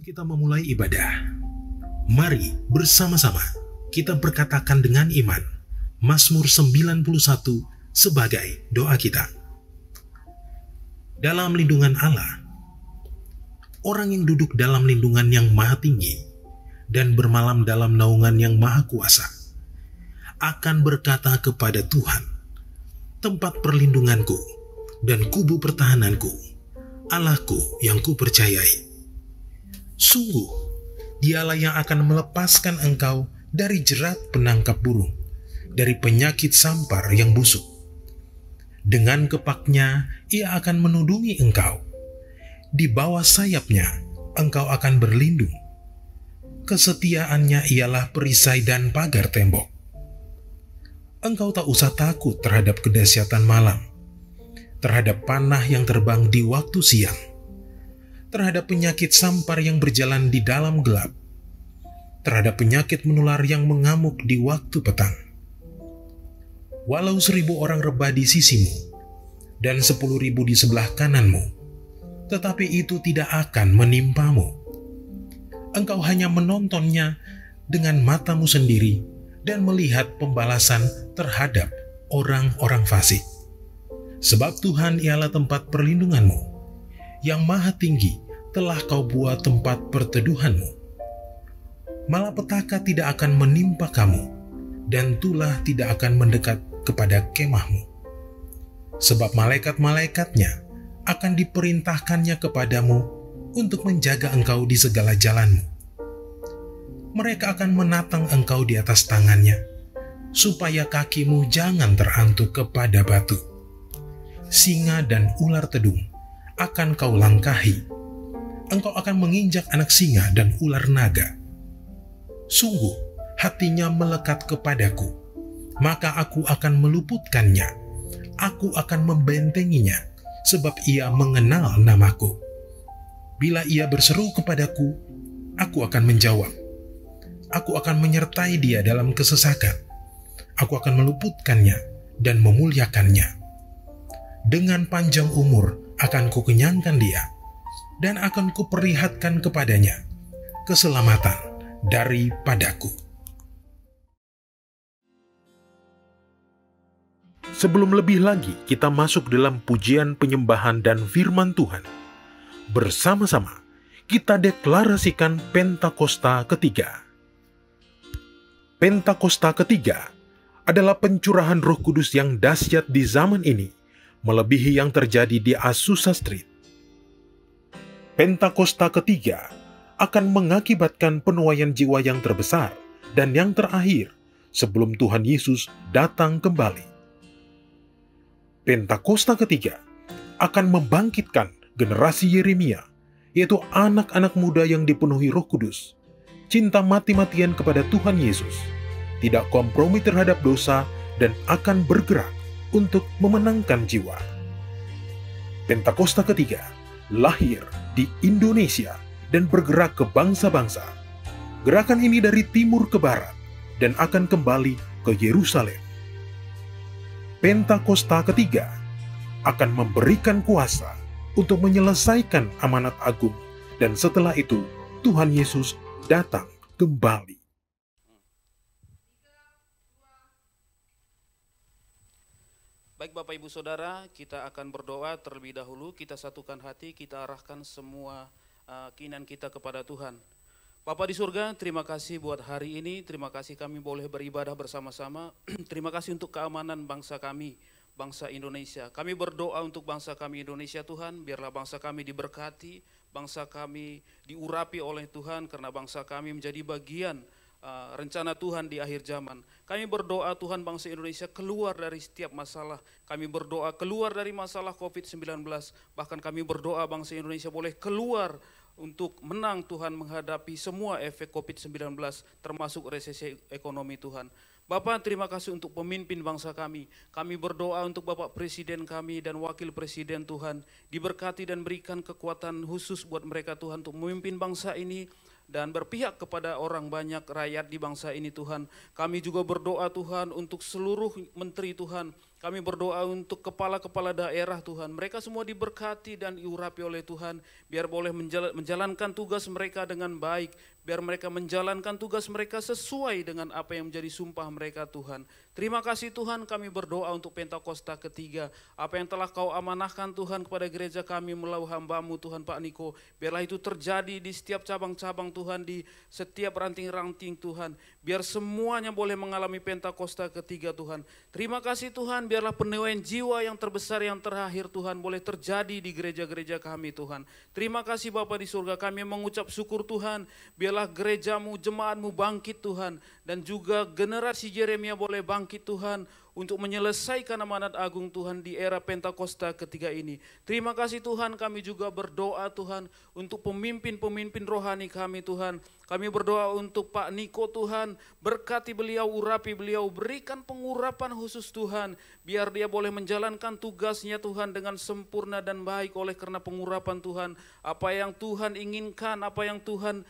Sebelum kita memulai ibadah, mari bersama-sama kita berkatakan dengan iman Mazmur 91 sebagai doa kita. Dalam lindungan Allah, orang yang duduk dalam lindungan yang maha tinggi dan bermalam dalam naungan yang maha kuasa akan berkata kepada Tuhan, tempat perlindunganku dan kubu pertahananku, Allahku yang kupercayai. Sungguh, dialah yang akan melepaskan engkau dari jerat penangkap burung, dari penyakit sampar yang busuk. Dengan kepaknya, ia akan menudungi engkau. Di bawah sayapnya, engkau akan berlindung. Kesetiaannya ialah perisai dan pagar tembok. Engkau tak usah takut terhadap kedahsyatan malam, terhadap panah yang terbang di waktu siang, terhadap penyakit sampar yang berjalan di dalam gelap, terhadap penyakit menular yang mengamuk di waktu petang. Walau 1.000 orang rebah di sisimu dan 10.000 di sebelah kananmu, tetapi itu tidak akan menimpamu. Engkau hanya menontonnya dengan matamu sendiri dan melihat pembalasan terhadap orang-orang fasik. Sebab Tuhan ialah tempat perlindunganmu, yang maha tinggi telah kau buat tempat perteduhanmu. Malapetaka tidak akan menimpa kamu, dan tulah tidak akan mendekat kepada kemahmu. Sebab malaikat-malaikatnya akan diperintahkannya kepadamu untuk menjaga engkau di segala jalanmu. Mereka akan menatang engkau di atas tangannya, supaya kakimu jangan terantuk kepada batu. Singa dan ular tedung akan kau langkahi. Engkau akan menginjak anak singa dan ular naga. Sungguh, hatinya melekat kepadaku, maka aku akan meluputkannya. Aku akan membentenginya, sebab ia mengenal namaku. Bila ia berseru kepadaku, aku akan menjawab. Aku akan menyertai dia dalam kesesakan. Aku akan meluputkannya dan memuliakannya. Dengan panjang umur akan kukenyangkan dia, dan akan kuperlihatkan kepadanya keselamatan daripadaku. Sebelum lebih lagi kita masuk dalam pujian penyembahan dan firman Tuhan, bersama-sama kita deklarasikan Pentakosta ketiga. Pentakosta ketiga adalah pencurahan Roh Kudus yang dahsyat di zaman ini, melebihi yang terjadi di Azusa Street. Pentakosta ketiga akan mengakibatkan penuaian jiwa yang terbesar dan yang terakhir sebelum Tuhan Yesus datang kembali. Pentakosta ketiga akan membangkitkan generasi Yeremia, yaitu anak-anak muda yang dipenuhi Roh Kudus, cinta mati-matian kepada Tuhan Yesus, tidak kompromi terhadap dosa, dan akan bergerak untuk memenangkan jiwa. Pentakosta ketiga lahir di Indonesia dan bergerak ke bangsa-bangsa. Gerakan ini dari timur ke barat dan akan kembali ke Yerusalem. Pentakosta ketiga akan memberikan kuasa untuk menyelesaikan amanat agung, dan setelah itu Tuhan Yesus datang kembali. Baik Bapak Ibu Saudara, kita akan berdoa terlebih dahulu. Kita satukan hati, kita arahkan semua keinginan kita kepada Tuhan. Bapa di surga, terima kasih buat hari ini. Terima kasih kami boleh beribadah bersama-sama. Terima kasih untuk keamanan bangsa kami, bangsa Indonesia. Kami berdoa untuk bangsa kami Indonesia Tuhan, biarlah bangsa kami diberkati, bangsa kami diurapi oleh Tuhan, karena bangsa kami menjadi bagian rencana Tuhan di akhir zaman. Kami berdoa Tuhan bangsa Indonesia keluar dari setiap masalah. Kami berdoa keluar dari masalah COVID-19. Bahkan kami berdoa bangsa Indonesia boleh keluar untuk menang Tuhan menghadapi semua efek COVID-19 termasuk resesi ekonomi Tuhan. Bapak, terima kasih untuk pemimpin bangsa kami. Kami berdoa untuk Bapak Presiden kami dan Wakil Presiden Tuhan, diberkati dan berikan kekuatan khusus buat mereka Tuhan untuk memimpin bangsa ini dan berpihak kepada orang banyak rakyat di bangsa ini Tuhan. Kami juga berdoa Tuhan untuk seluruh menteri Tuhan, Kami berdoa untuk kepala-kepala daerah Tuhan. Mereka semua diberkati dan diurapi oleh Tuhan. Biar boleh menjalankan tugas mereka dengan baik. Biar mereka menjalankan tugas mereka sesuai dengan apa yang menjadi sumpah mereka Tuhan. Terima kasih Tuhan, kami berdoa untuk Pentakosta ketiga. Apa yang telah Kau amanahkan Tuhan kepada gereja kami melalui hamba-Mu Tuhan Pak Niko. Biarlah itu terjadi di setiap cabang-cabang Tuhan, di setiap ranting-ranting Tuhan. Biar semuanya boleh mengalami Pentakosta ketiga Tuhan. Terima kasih Tuhan, biarlah penuaian jiwa yang terbesar yang terakhir Tuhan boleh terjadi di gereja-gereja kami Tuhan. Terima kasih Bapa di surga, kami mengucap syukur Tuhan. Biarlah gereja-Mu, jemaat-Mu bangkit Tuhan. Dan juga generasi Yeremia boleh bangkit Tuhan untuk menyelesaikan amanat agung Tuhan di era Pentakosta ketiga ini. Terima kasih Tuhan, kami juga berdoa Tuhan untuk pemimpin-pemimpin rohani kami Tuhan. Kami berdoa untuk Pak Niko Tuhan, berkati beliau, urapi beliau, berikan pengurapan khusus Tuhan. Biar dia boleh menjalankan tugasnya Tuhan dengan sempurna dan baik oleh karena pengurapan Tuhan. Apa yang Tuhan inginkan, apa yang Tuhan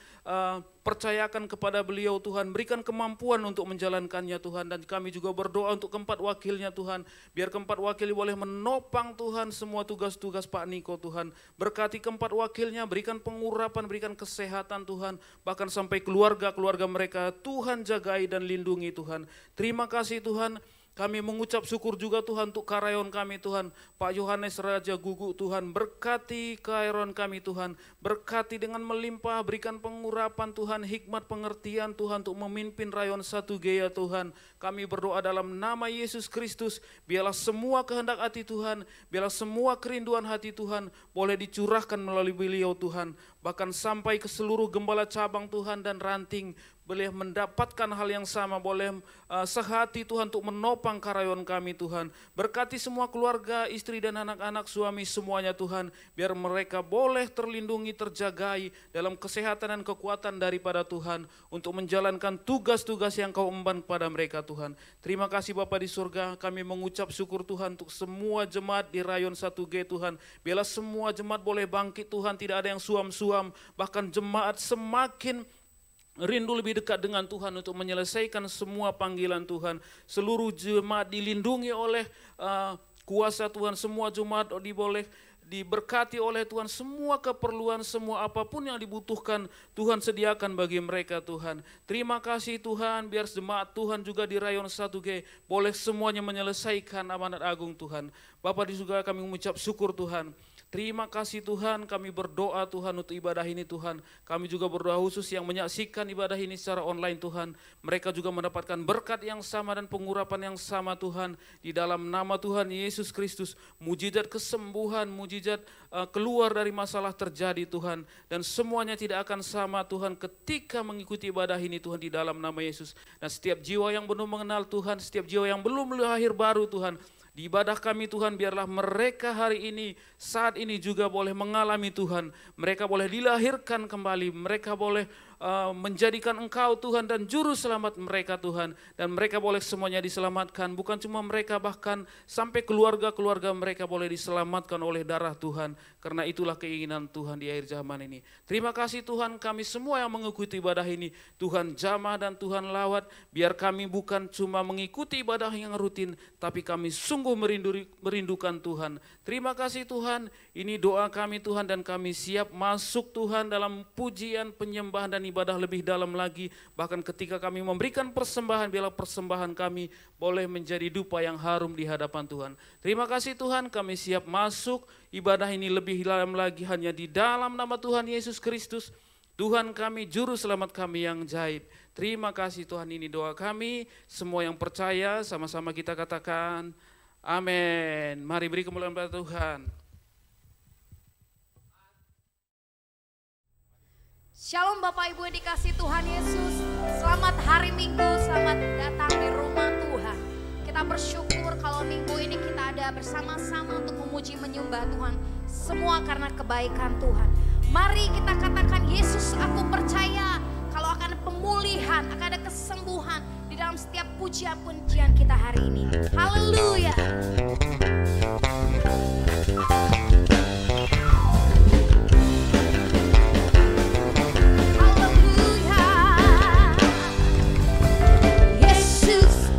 percayakan kepada beliau Tuhan, berikan kemampuan untuk menjalankannya Tuhan. Dan kami juga berdoa untuk keempat wakilnya Tuhan, biar keempat wakil boleh menopang Tuhan semua tugas-tugas Pak Niko Tuhan. Berkati keempat wakilnya, berikan pengurapan, berikan kesehatan Tuhan, bahkan sampai keluarga-keluarga mereka Tuhan jagai dan lindungi Tuhan. Terima kasih Tuhan. Kami mengucap syukur juga Tuhan untuk karyawan kami Tuhan, Pak Yohanes Raja Gugu Tuhan, berkati karyawan kami Tuhan, berkati dengan melimpah, berikan pengurapan Tuhan, hikmat pengertian Tuhan untuk memimpin rayon satu Gea Tuhan. Kami berdoa dalam nama Yesus Kristus, biarlah semua kehendak hati Tuhan, biarlah semua kerinduan hati Tuhan boleh dicurahkan melalui beliau Tuhan, bahkan sampai ke seluruh gembala cabang Tuhan dan ranting, boleh mendapatkan hal yang sama, boleh sehati Tuhan untuk menopang karyawan kami Tuhan. Berkati semua keluarga, istri dan anak-anak, suami semuanya Tuhan, biar mereka boleh terlindungi, terjagai dalam kesehatan dan kekuatan daripada Tuhan untuk menjalankan tugas-tugas yang Kau emban kepada mereka Tuhan. Terima kasih Bapa di surga, kami mengucap syukur Tuhan untuk semua jemaat di rayon 1G Tuhan. Biarlah semua jemaat boleh bangkit Tuhan, tidak ada yang suam-suam, bahkan jemaat semakin rindu lebih dekat dengan Tuhan untuk menyelesaikan semua panggilan Tuhan. Seluruh jemaat dilindungi oleh kuasa Tuhan, semua jemaat boleh diberkati oleh Tuhan, semua keperluan, semua apapun yang dibutuhkan Tuhan sediakan bagi mereka Tuhan. Terima kasih Tuhan, biar jemaat Tuhan juga di rayon 1G boleh semuanya menyelesaikan amanat agung Tuhan. Bapa di surga, kami mengucap syukur Tuhan. Terima kasih Tuhan, kami berdoa Tuhan untuk ibadah ini Tuhan. Kami juga berdoa khusus yang menyaksikan ibadah ini secara online Tuhan. Mereka juga mendapatkan berkat yang sama dan pengurapan yang sama Tuhan. Di dalam nama Tuhan Yesus Kristus, mujizat kesembuhan, mujizat keluar dari masalah terjadi Tuhan. Dan semuanya tidak akan sama Tuhan ketika mengikuti ibadah ini Tuhan di dalam nama Yesus. Dan setiap jiwa yang belum mengenal Tuhan, setiap jiwa yang belum lahir baru Tuhan, di ibadah kami Tuhan, biarlah mereka hari ini, saat ini juga boleh mengalami Tuhan. Mereka boleh dilahirkan kembali, mereka boleh menjadikan Engkau Tuhan dan juru selamat mereka Tuhan. Dan mereka boleh semuanya diselamatkan, bukan cuma mereka, bahkan sampai keluarga-keluarga mereka boleh diselamatkan oleh darah Tuhan. Karena itulah keinginan Tuhan di akhir zaman ini. Terima kasih Tuhan, kami semua yang mengikuti ibadah ini, Tuhan jamah dan Tuhan lawat. Biar kami bukan cuma mengikuti ibadah yang rutin, tapi kami sungguh merindukan Tuhan. Terima kasih Tuhan, ini doa kami Tuhan, dan kami siap masuk Tuhan dalam pujian, penyembahan dan ibadah lebih dalam lagi. Bahkan ketika kami memberikan persembahan, biarlah persembahan kami boleh menjadi dupa yang harum di hadapan Tuhan. Terima kasih Tuhan, kami siap masuk ibadah ini lebih dalam lagi hanya di dalam nama Tuhan Yesus Kristus, Tuhan kami, juru selamat kami yang ajaib. Terima kasih Tuhan, ini doa kami. Semua yang percaya sama-sama kita katakan amin. Mari beri kemuliaan pada Tuhan. Shalom Bapak Ibu yang dikasih Tuhan Yesus. Selamat hari Minggu, selamat datang di rumah Tuhan. Kita bersyukur kalau minggu ini kita ada bersama-sama untuk memuji menyembah Tuhan. Semua karena kebaikan Tuhan. Mari kita katakan, Yesus, aku percaya kalau akan ada pemulihan, akan ada kesembuhan di dalam setiap pujian-pujian kita hari ini. Haleluya. Yesus,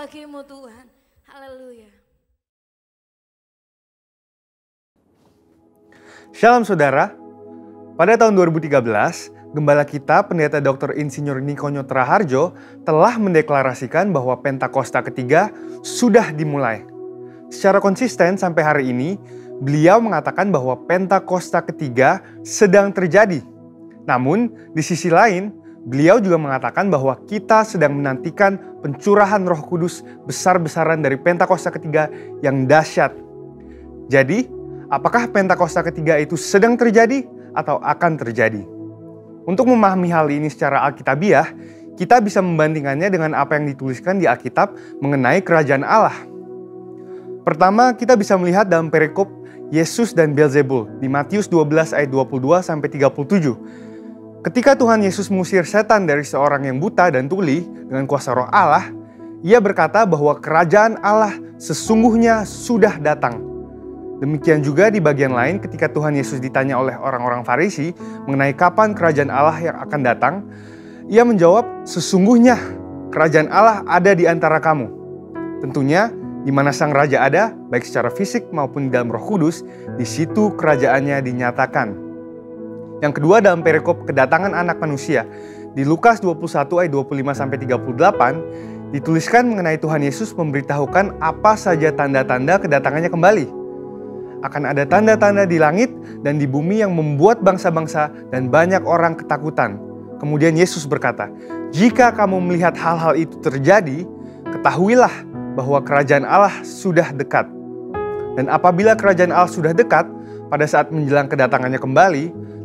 bagimu Tuhan. Haleluya. Shalom saudara, pada tahun 2013, Gembala kita, Pendeta Dr. Insinyur Nikonyo Traharjo, telah mendeklarasikan bahwa Pentakosta ketiga sudah dimulai. Secara konsisten sampai hari ini, beliau mengatakan bahwa Pentakosta ketiga sedang terjadi. Namun, di sisi lain, beliau juga mengatakan bahwa kita sedang menantikan pencurahan Roh Kudus besar-besaran dari Pentakosta ketiga yang dahsyat. Jadi, apakah Pentakosta ketiga itu sedang terjadi atau akan terjadi? Untuk memahami hal ini secara alkitabiah, kita bisa membandingkannya dengan apa yang dituliskan di Alkitab mengenai kerajaan Allah. Pertama, kita bisa melihat dalam perikop Yesus dan Beelzebul di Matius 12 ayat 22-37. Ketika Tuhan Yesus mengusir setan dari seorang yang buta dan tuli dengan kuasa Roh Allah, Ia berkata bahwa kerajaan Allah sesungguhnya sudah datang. Demikian juga di bagian lain ketika Tuhan Yesus ditanya oleh orang-orang Farisi mengenai kapan kerajaan Allah yang akan datang, Ia menjawab, sesungguhnya kerajaan Allah ada di antara kamu. Tentunya, di mana sang raja ada, baik secara fisik maupun di dalam Roh Kudus, di situ kerajaannya dinyatakan. Yang kedua dalam perikop kedatangan anak manusia, di Lukas 21 ayat 25-38, dituliskan mengenai Tuhan Yesus memberitahukan apa saja tanda-tanda kedatangannya kembali. Akan ada tanda-tanda di langit dan di bumi yang membuat bangsa-bangsa dan banyak orang ketakutan. Kemudian Yesus berkata, jika kamu melihat hal-hal itu terjadi, ketahuilah bahwa kerajaan Allah sudah dekat. Dan apabila kerajaan Allah sudah dekat, pada saat menjelang kedatangannya kembali,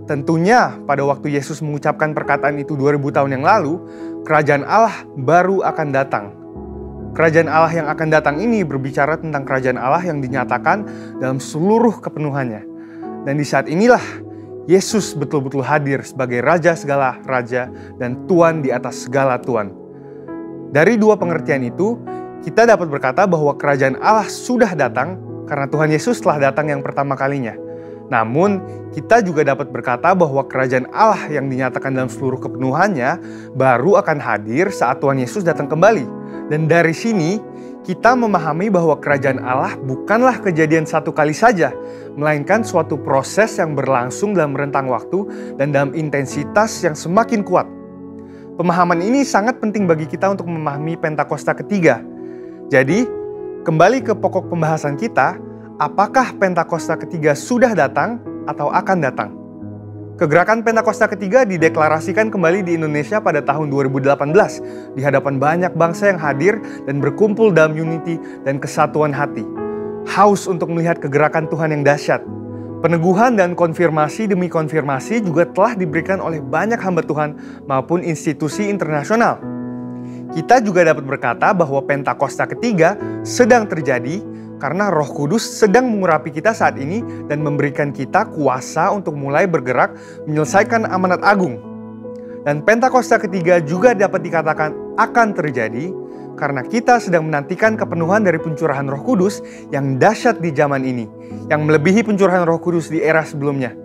tentunya pada waktu Yesus mengucapkan perkataan itu 2000 tahun yang lalu, kerajaan Allah baru akan datang. Kerajaan Allah yang akan datang ini berbicara tentang kerajaan Allah yang dinyatakan dalam seluruh kepenuhannya. Dan di saat inilah Yesus betul-betul hadir sebagai Raja segala Raja dan Tuan di atas segala Tuan. Dari dua pengertian itu, kita dapat berkata bahwa kerajaan Allah sudah datang karena Tuhan Yesus telah datang yang pertama kalinya. Namun, kita juga dapat berkata bahwa kerajaan Allah yang dinyatakan dalam seluruh kepenuhannya baru akan hadir saat Tuhan Yesus datang kembali. Dan dari sini, kita memahami bahwa kerajaan Allah bukanlah kejadian satu kali saja, melainkan suatu proses yang berlangsung dalam rentang waktu dan dalam intensitas yang semakin kuat. Pemahaman ini sangat penting bagi kita untuk memahami Pentakosta ketiga. Jadi, kembali ke pokok pembahasan kita, apakah Pentakosta ketiga sudah datang atau akan datang? Kegerakan Pentakosta ketiga dideklarasikan kembali di Indonesia pada tahun 2018 di hadapan banyak bangsa yang hadir dan berkumpul dalam unity dan kesatuan hati. Haus untuk melihat kegerakan Tuhan yang dahsyat. Peneguhan dan konfirmasi demi konfirmasi juga telah diberikan oleh banyak hamba Tuhan maupun institusi internasional. Kita juga dapat berkata bahwa Pentakosta ketiga sedang terjadi karena Roh Kudus sedang mengurapi kita saat ini dan memberikan kita kuasa untuk mulai bergerak menyelesaikan amanat agung. Dan Pentakosta ketiga juga dapat dikatakan akan terjadi karena kita sedang menantikan kepenuhan dari pencurahan Roh Kudus yang dahsyat di zaman ini, yang melebihi pencurahan Roh Kudus di era sebelumnya.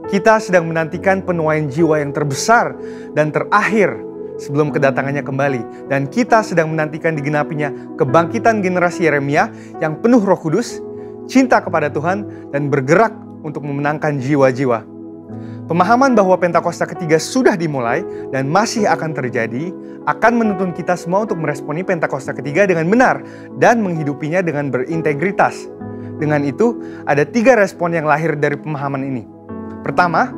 Kita sedang menantikan penuaian jiwa yang terbesar dan terakhir sebelum kedatangannya kembali. Dan kita sedang menantikan digenapinya kebangkitan generasi Yeremia yang penuh Roh Kudus, cinta kepada Tuhan, dan bergerak untuk memenangkan jiwa-jiwa. Pemahaman bahwa Pentakosta ketiga sudah dimulai dan masih akan terjadi akan menuntun kita semua untuk meresponi Pentakosta ketiga dengan benar dan menghidupinya dengan berintegritas. Dengan itu, ada 3 respon yang lahir dari pemahaman ini. Pertama,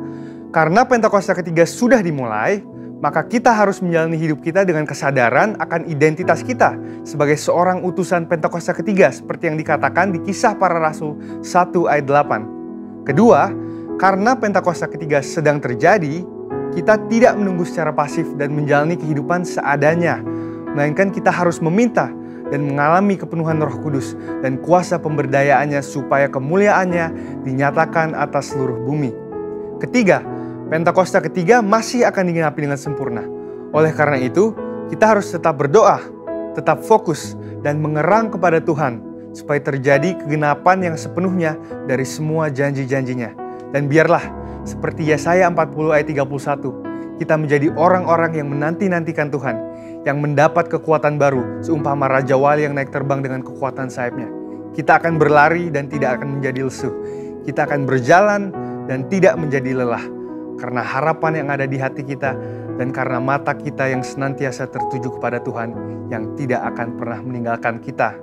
karena Pentakosta ketiga sudah dimulai, maka kita harus menjalani hidup kita dengan kesadaran akan identitas kita sebagai seorang utusan Pentakosta ketiga seperti yang dikatakan di Kisah Para Rasul 1 ayat 8. Kedua, karena Pentakosta ketiga sedang terjadi, kita tidak menunggu secara pasif dan menjalani kehidupan seadanya, melainkan kita harus meminta dan mengalami kepenuhan Roh Kudus dan kuasa pemberdayaannya supaya kemuliaannya dinyatakan atas seluruh bumi. Ketiga, Pentakosta ketiga masih akan digenapi dengan sempurna. Oleh karena itu, kita harus tetap berdoa, tetap fokus, dan mengerang kepada Tuhan, supaya terjadi kegenapan yang sepenuhnya dari semua janji-janjinya. Dan biarlah, seperti Yesaya 40 ayat 31, kita menjadi orang-orang yang menanti-nantikan Tuhan, yang mendapat kekuatan baru, seumpama Raja Wali yang naik terbang dengan kekuatan sayapnya. Kita akan berlari dan tidak akan menjadi lesu. Kita akan berjalan dan tidak menjadi lelah. Karena harapan yang ada di hati kita dan karena mata kita yang senantiasa tertuju kepada Tuhan yang tidak akan pernah meninggalkan kita.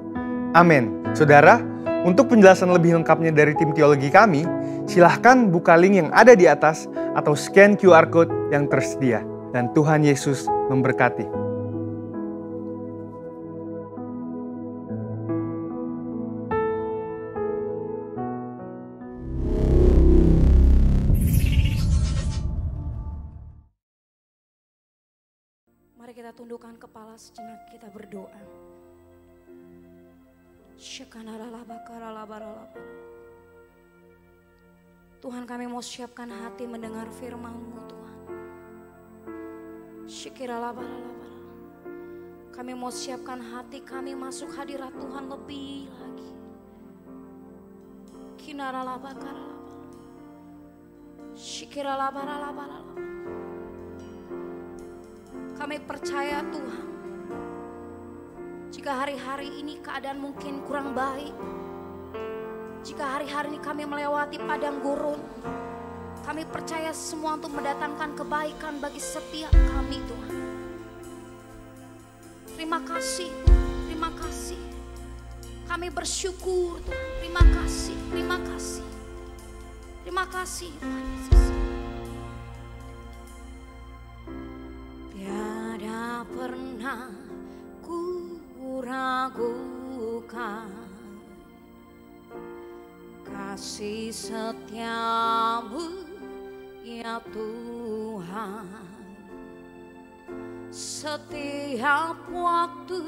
Amin. Saudara, untuk penjelasan lebih lengkapnya dari tim teologi kami, silahkan buka link yang ada di atas atau scan QR Code yang tersedia. Dan Tuhan Yesus memberkati. Mari kita tundukkan kepala sejenak, kita berdoa. Tuhan, kami mau siapkan hati mendengar firman-Mu, Tuhan. Kami mau siapkan hati kami masuk hadirat Tuhan lebih lagi. Kami percaya Tuhan, jika hari-hari ini keadaan mungkin kurang baik, jika hari-hari ini kami melewati padang gurun, kami percaya semua untuk mendatangkan kebaikan bagi setiap kami, Tuhan. Terima kasih, terima kasih. Kami bersyukur, Tuhan. Terima kasih, terima kasih. Terima kasih, Tuhan Yesus. Tiada pernah ku ragukan kasih setiamu, ya Tuhan. Setiap waktu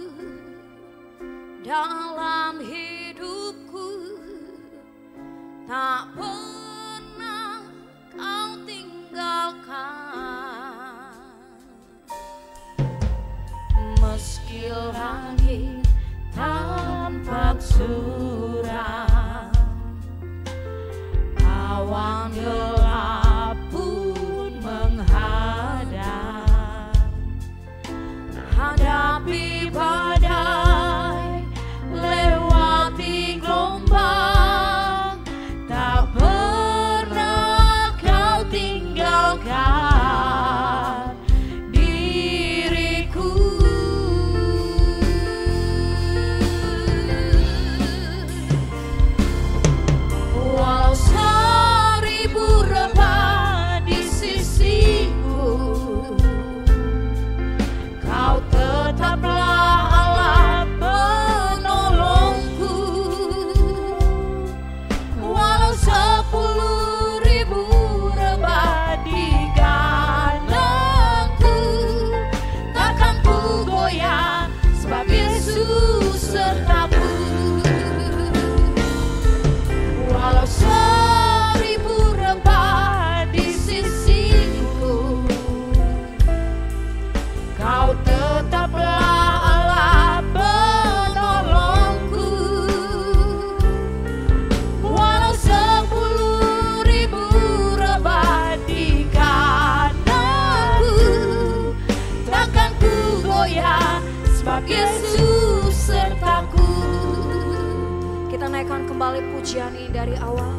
dalam hidupku tak pernah Kau tinggalkan. Meski langit tampak suram, awan gelap pun menghadap, hadapi badai, lewati gelombang, tak pernah Kau tinggalkan diriku. Walau seribu rebah di sisiku, Kau tetaplah Allah penolongku. Walau 10.000 rebah di kananku, takkan ku goyah, sebab Yesus sertaku. Walau 1000 rebah di sisiku, Kau tetaplah Allah penolongku. Walau 10.000 rebah di kananku, takkan ku goyah, sebab Yesus sertaku. Kita naikkan kembali pujian ini dari awal.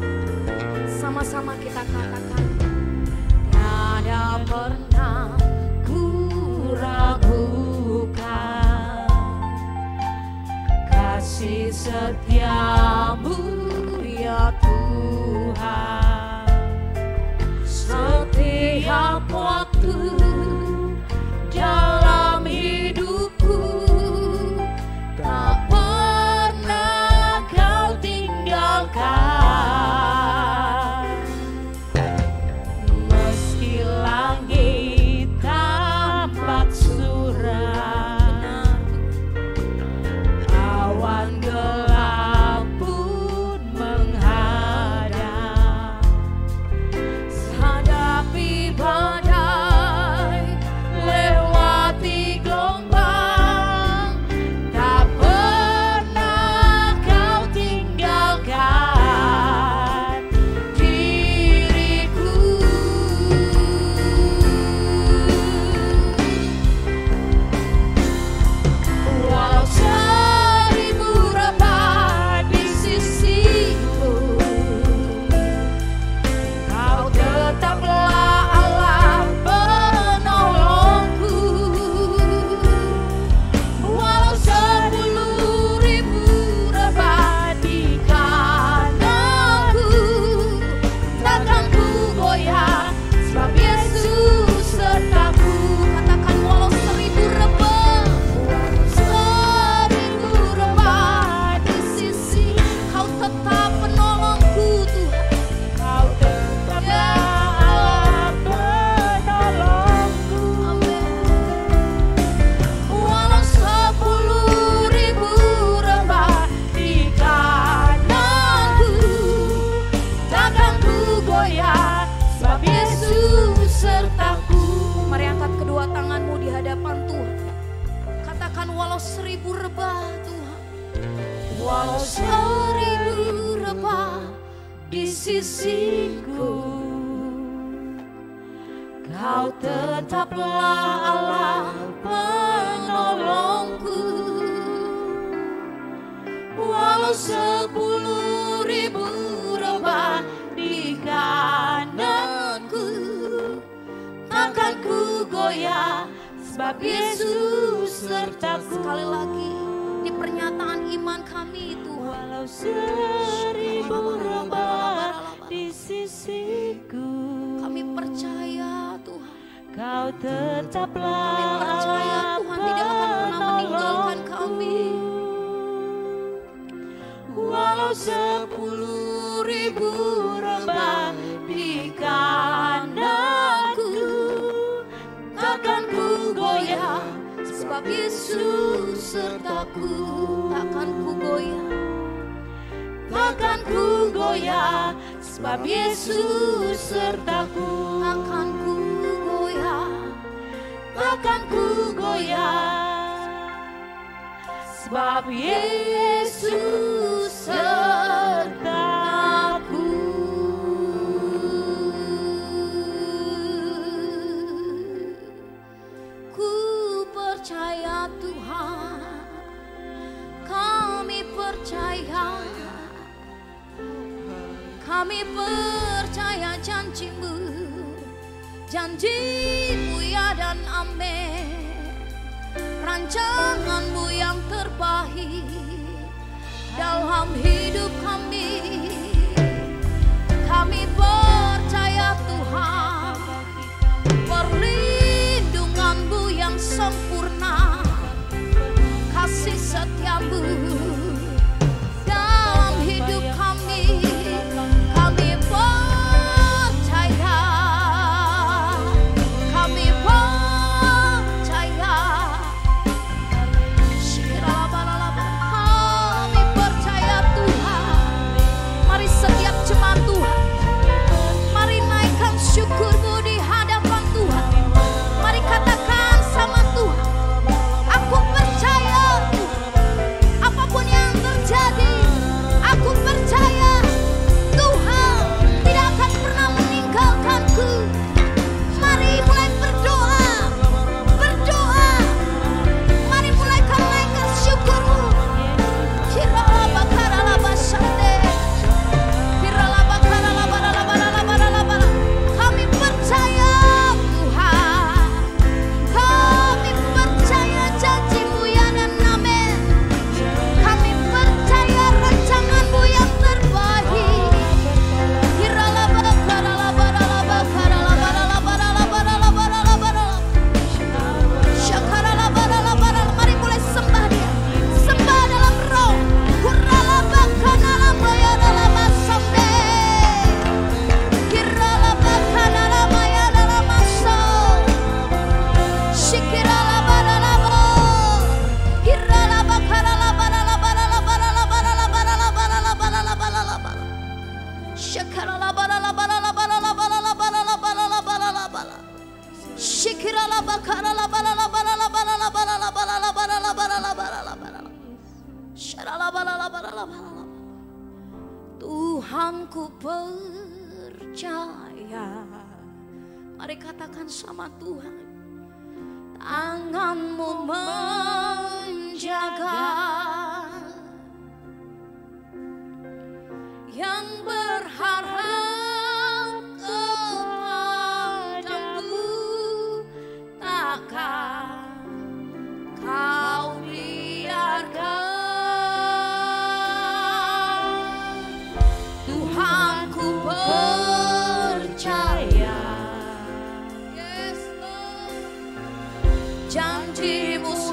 Sama-sama kita katakan, tiada pernah ku ragukan kasih setiamu, ya Tuhan. Setiap waktu dalam hidupku tak pernah Kau tinggalkan. Meski langit tampak suram, awan gelap pun menghadap, 1000 rebah Tuhan, walau 1000 rebah di sisiku, Kau tetaplah Allah penolongku. Walau 10.000 rebah di kananku, takkan ku goyah, sebab Yesus sertaku. Sekali lagi di pernyataan iman kami Tuhan, walau 1000 rebah di sisiku, kami percaya Tuhan, Kau tetaplah. Kami percaya Tuhan tidak akan pernah meninggalkan kami. Walau 10.000 rebah di kananku, takkan ku goyah, sebab Yesus sertaku. Takkan ku goyah, takkan ku goyah, sebab Yesus sertaku. Takkan ku goyah, takkan ku goyah, sebab Yesus sertaku. Ku percaya Tuhan, kami percaya, kami percaya janji-Mu, janji-Mu ya dan amin. Rancangan-Mu yang terbaik dalam hidup kami. Kami percaya Tuhan, perlindungan-Mu yang sempurna, kasih setia-Mu dalam hidup kami. Kami percaya, kami percaya, kami percaya Tuhan. Mari setiap jemaat Tuhan, mari naikkan syukur-Mu di hadapan Tuhan. Mari katakan sama Tuhan, aku percaya apapun yang terjadi, aku percaya Tuhan tidak akan pernah meninggalkanku. Mari mulai berdoa, berdoa. Mari mulai naikkan syukur-Mu. Kami percaya Tuhan, kami percaya janji-Mu ya dan amin. Kami percaya rancangan-Mu yang terbaik. Mari mulai sembah Dia, sembah dalam roh. Tuhanku percaya. Mari katakan sama Tuhan, tangan-Mu menjaga yang berharap kepadamu, takkan Kau biarkan. Tuhanku percaya, yes Lord, janji-Mu setia.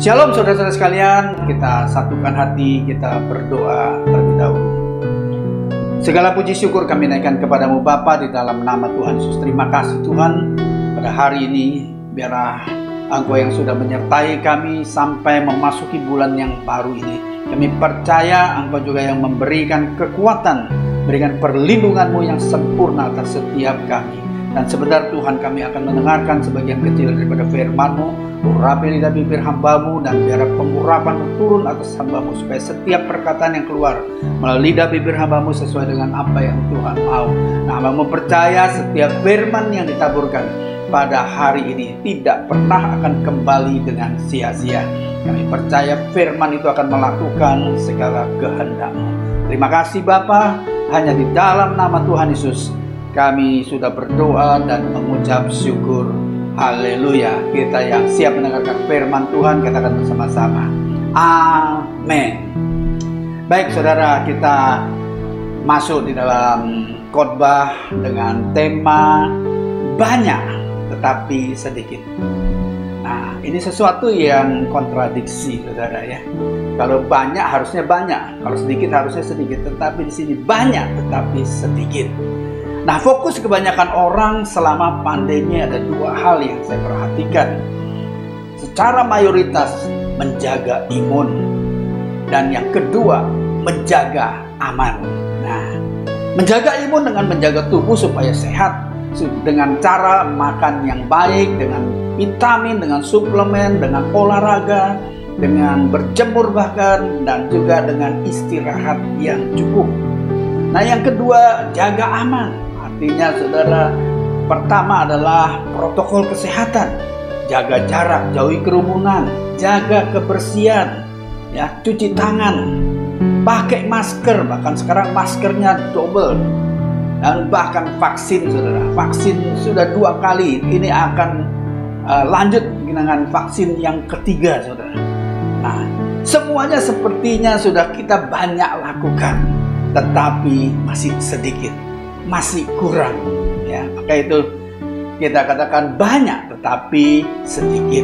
Shalom saudara-saudara sekalian, kita satukan hati, kita berdoa terlebih dahulu. Segala puji syukur kami naikkan kepadamu Bapa di dalam nama Tuhan Yesus. Terima kasih Tuhan, pada hari ini biarlah Engkau yang sudah menyertai kami sampai memasuki bulan yang baru ini. Kami percaya Engkau juga yang memberikan kekuatan, berikan perlindungan-Mu yang sempurna atas setiap kami. Dan sebentar Tuhan, kami akan mendengarkan sebagian kecil daripada firman-Mu. Urapi lidah bibir hamba-Mu dan biar pengurapan-Mu turun atas hamba-Mu, supaya setiap perkataan yang keluar melalui lidah bibir hamba-Mu sesuai dengan apa yang Tuhan mau. Nah, hamba-Mu percaya setiap firman yang ditaburkan pada hari ini tidak pernah akan kembali dengan sia-sia. Kami percaya firman itu akan melakukan segala kehendak-Mu. Terima kasih Bapa, hanya di dalam nama Tuhan Yesus kami sudah berdoa dan mengucap syukur. Haleluya. Kita yang siap mendengarkan firman Tuhan, katakan bersama-sama, amin. Baik saudara, kita masuk di dalam khotbah dengan tema banyak tetapi sedikit. Nah, ini sesuatu yang kontradiksi saudara ya. Kalau banyak harusnya banyak, kalau sedikit harusnya sedikit, tetapi di sini banyak tetapi sedikit. Nah, fokus kebanyakan orang selama pandemi ada dua hal yang saya perhatikan. Secara mayoritas menjaga imun, dan yang kedua menjaga aman. Nah, menjaga imun dengan menjaga tubuh supaya sehat dengan cara makan yang baik, dengan vitamin, dengan suplemen, dengan olahraga, dengan berjemur bahkan, dan juga dengan istirahat yang cukup. Nah, yang kedua jaga aman. Artinya saudara, pertama adalah protokol kesehatan. Jaga jarak, jauhi kerumunan, jaga kebersihan, ya, cuci tangan, pakai masker, bahkan sekarang maskernya double. Dan bahkan vaksin saudara, vaksin sudah 2 kali, ini akan lanjut dengan vaksin yang ketiga saudara. Nah, semuanya sepertinya sudah kita banyak lakukan, tetapi masih sedikit, masih kurang ya. Maka itu kita katakan banyak tetapi sedikit.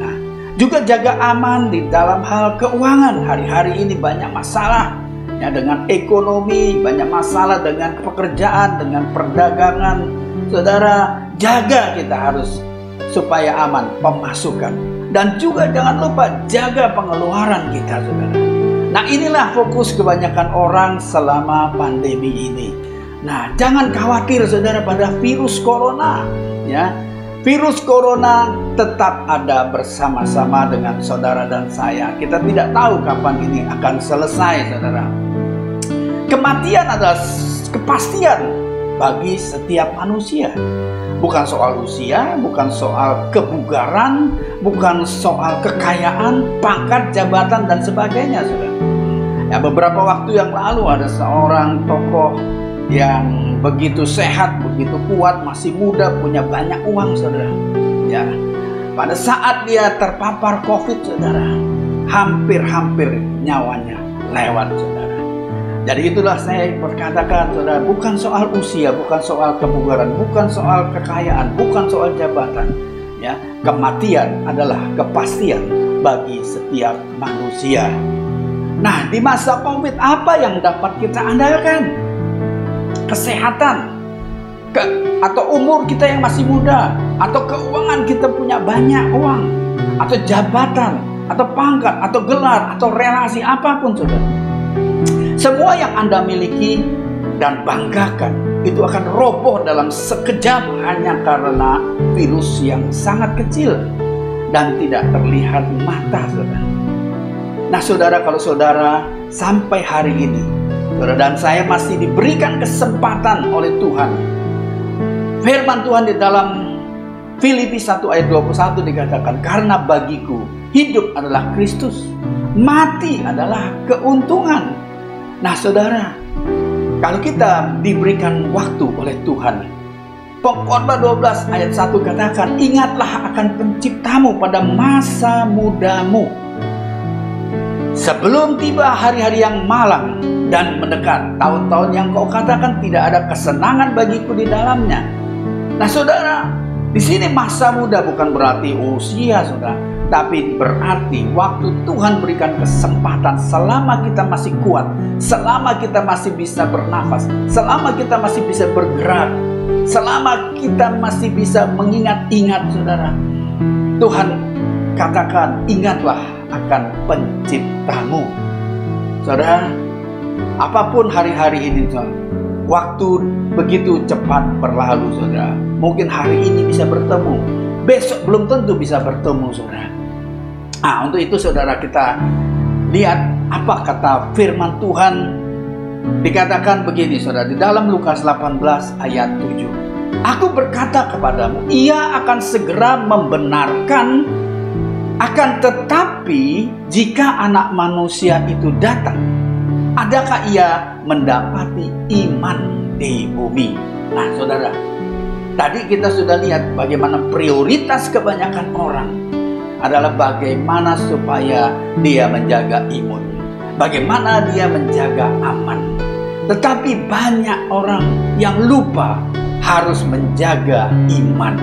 Nah, juga jaga aman di dalam hal keuangan. Hari-hari ini banyak masalah ya dengan ekonomi, banyak masalah dengan pekerjaan, dengan perdagangan. Saudara, jaga kita harus supaya aman pemasukan, dan juga jangan lupa jaga pengeluaran kita saudara. Nah, inilah fokus kebanyakan orang selama pandemi ini. Nah, jangan khawatir saudara pada virus corona ya. Virus corona tetap ada bersama-sama dengan saudara dan saya. Kita tidak tahu kapan ini akan selesai saudara. Kematian adalah kepastian bagi setiap manusia. Bukan soal usia, bukan soal kebugaran, bukan soal kekayaan, pangkat, jabatan dan sebagainya saudara. Ya, beberapa waktu yang lalu ada seorang tokoh yang begitu sehat, begitu kuat, masih muda, punya banyak uang saudara. Ya, pada saat dia terpapar COVID saudara, hampir-hampir nyawanya lewat saudara. Jadi itulah saya berkatakan saudara, bukan soal usia, bukan soal kebugaran, bukan soal kekayaan, bukan soal jabatan. Ya, kematian adalah kepastian bagi setiap manusia. Nah, di masa COVID apa yang dapat kita andalkan? Kesehatan, atau umur kita yang masih muda, atau keuangan kita punya banyak uang, atau jabatan, atau pangkat, atau gelar, atau relasi apapun saudara. Semua yang Anda miliki dan banggakan itu akan roboh dalam sekejap hanya karena virus yang sangat kecil dan tidak terlihat mata saudara. Nah saudara, kalau saudara sampai hari ini saudara dan saya masih diberikan kesempatan oleh Tuhan. Firman Tuhan di dalam Filipi 1 ayat 21 dikatakan, karena bagiku hidup adalah Kristus, mati adalah keuntungan. Nah saudara, kalau kita diberikan waktu oleh Tuhan, Pengkhotbah 12 ayat 1 katakan, ingatlah akan penciptamu pada masa mudamu, sebelum tiba hari-hari yang malang dan mendekat, tahun-tahun yang kau katakan tidak ada kesenangan bagiku di dalamnya. Nah saudara, di sini masa muda bukan berarti usia saudara. Tapi berarti waktu Tuhan berikan kesempatan, selama kita masih kuat, selama kita masih bisa bernafas, selama kita masih bisa bergerak, selama kita masih bisa mengingat-ingat, saudara, Tuhan katakan, ingatlah akan penciptamu. Saudara, apapun hari-hari ini, saudara, waktu begitu cepat berlalu, saudara. Mungkin hari ini bisa bertemu, besok belum tentu bisa bertemu, saudara. Nah, untuk itu saudara, kita lihat apa kata firman Tuhan. Dikatakan begini, saudara, di dalam Lukas 18 ayat 7. Aku berkata kepadamu, ia akan segera membenarkan, akan tetapi jika anak manusia itu datang, adakah ia mendapati iman di bumi? Nah, saudara, tadi kita sudah lihat bagaimana prioritas kebanyakan orang adalah bagaimana supaya dia menjaga imun, bagaimana dia menjaga aman. Tetapi banyak orang yang lupa harus menjaga iman,